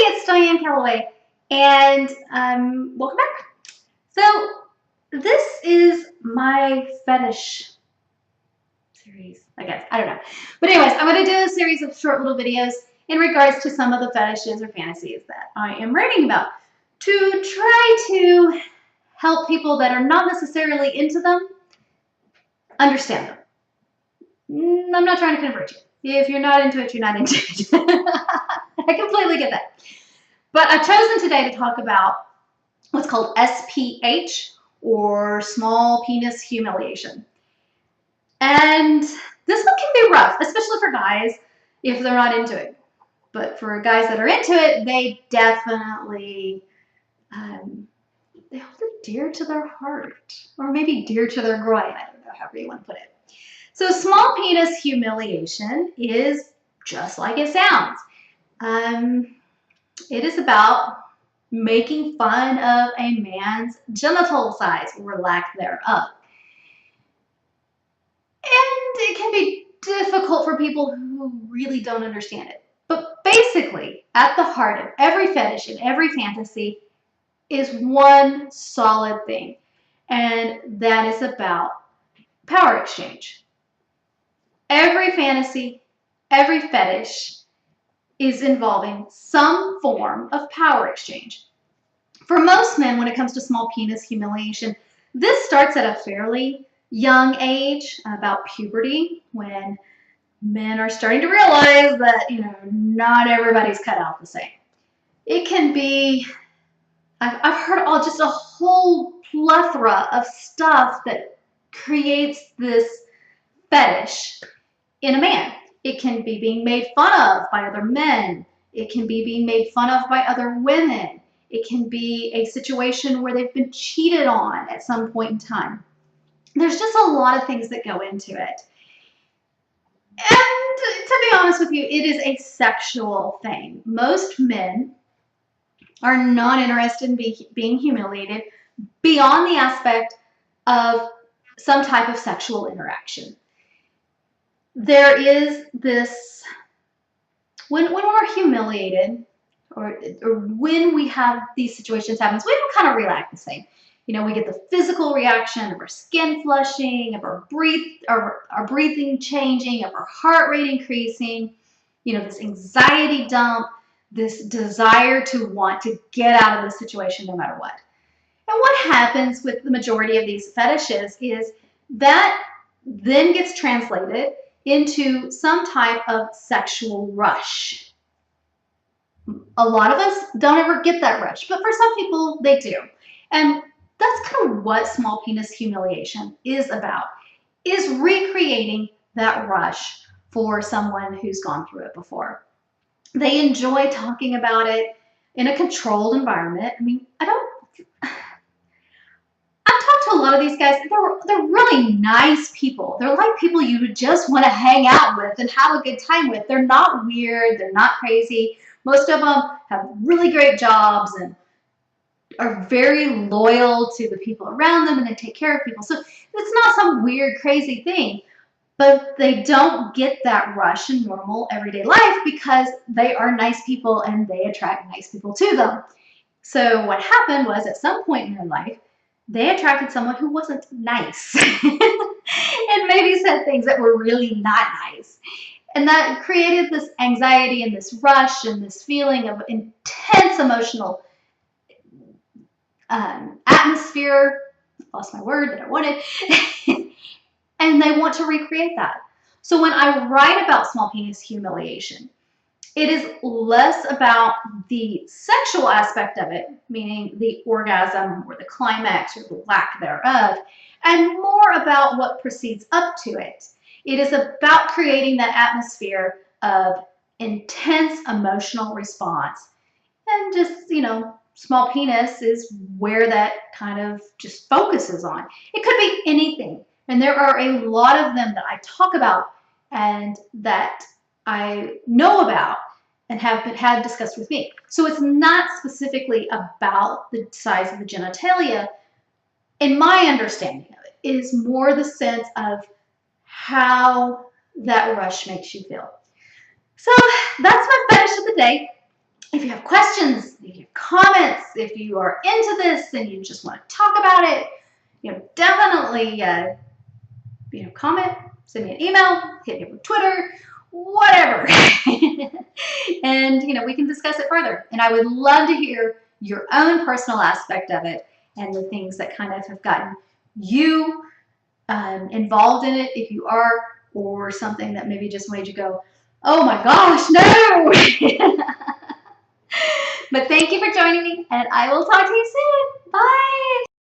it's Diane Calloway, and welcome back. So this is my fetish series, I guess. I don't know. But anyways, I'm going to do a series of short little videos in regards to some of the fetishes or fantasies that I am writing about to try to help people that are not necessarily into them understand them. I'm not trying to convert you. If you're not into it, you're not into it. I completely get that. But I've chosen today to talk about what's called SPH, or small penis humiliation. And this one can be rough, especially for guys if they're not into it. But for guys that are into it, they definitely they hold it dear to their heart, or maybe dear to their groin. I don't know, however you want to put it. So small penis humiliation is just like it sounds. It is about making fun of a man's genital size or lack thereof. And it can be difficult for people who really don't understand it. But basically, at the heart of every fetish and every fantasy is one solid thing, and that is about power exchange. Every fantasy, every fetish is involving some form of power exchange. For most men, when it comes to small penis humiliation, this starts at a fairly young age, about puberty, when men are starting to realize that, not everybody's cut out the same. It can be, I've heard just a whole plethora of stuff that creates this fetish in a man. It can be being made fun of by other men. It can be being made fun of by other women. It can be a situation where they've been cheated on at some point in time. There's just a lot of things that go into it. And to be honest with you, it is a sexual thing. Most men are not interested in being humiliated beyond the aspect of some type of sexual interaction. There is this, when we're humiliated, or when we have these situations happen, we don't kind of react the same. We get the physical reaction of our skin flushing, of our breathing changing, of our heart rate increasing, this anxiety dump, this desire to want to get out of the situation no matter what. And what happens with the majority of these fetishes is that then gets translated into some type of sexual rush. A lot of us don't ever get that rush, but for some people they do. And that's kind of what small penis humiliation is about, is recreating that rush for someone who's gone through it before. They enjoy talking about it in a controlled environment. I've talked to a lot of these guys. They're really nice people. They're like people you would just want to hang out with and have a good time with. They're not weird. They're not crazy. Most of them have really great jobs and are very loyal to the people around them, and they take care of people. So it's not some weird, crazy thing. But they don't get that rush in normal everyday life because they are nice people and they attract nice people to them. So what happened was, at some point in their life, they attracted someone who wasn't nice and maybe said things that were really not nice. And that created this anxiety and this rush and this feeling of intense emotional atmosphere. Lost my word that I wanted. And they want to recreate that. So when I write about small penis humiliation, it is less about the sexual aspect of it, meaning the orgasm or the climax or the lack thereof, and more about what precedes up to it. It is about creating that atmosphere of intense emotional response. And just, small penis is where that kind of just focuses on. It could be anything. And there are a lot of them that I talk about and that I know about and have had discussed with me. So it's not specifically about the size of the genitalia. In my understanding of it, it is more the sense of how that rush makes you feel. So that's my fetish of the day. If you have questions, if you have comments, if you are into this and you just want to talk about it, definitely, comment, send me an email, hit me up on Twitter, whatever. And, we can discuss it further. And I would love to hear your own personal aspect of it and the things that kind of have gotten you involved in it, if you are, or something that maybe just made you go, oh my gosh, no. But thank you for joining me, and I will talk to you soon. Bye.